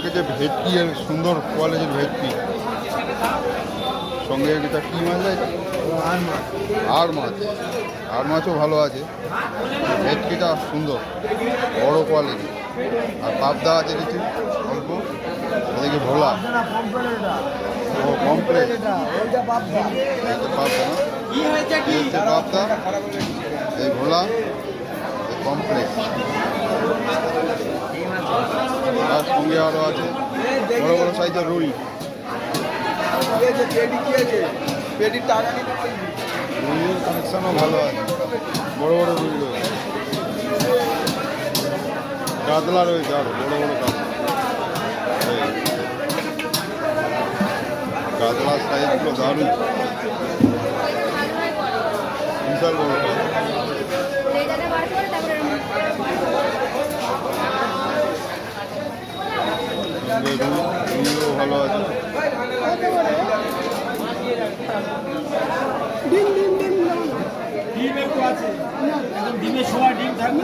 রেখেছে ভেটকি, আর সুন্দর কোয়ালিটির ভেটকি। সঙ্গে এটা কী মাছ আছে? আর মাছও ভালো আছে। ভেটকিটা সুন্দর, বড় কোয়ালিটি। আর পাবদা আছে কিছু অল্প, এদিকে ভোলা। ও কমপ্লেট, পাবদা না, এই হচ্ছে পাবদা, এই ভোলা, এই কমপ্লেট। তার সঙ্গে আরও আছে বড় বড় সাইজের রুই। রুইয়ের কানেকশনও ভালো আছে, বড় বড় রুই রয়েছে। কাতলা রয়েছে, আরো বড় বড় কাতলা। কাতলার সাইজগুলো দারুণ, বিশাল বড় কাতলা। রুইও ভালো আছে। ডিম একটু আছে, ডিমের সময় ডিম থাকবে।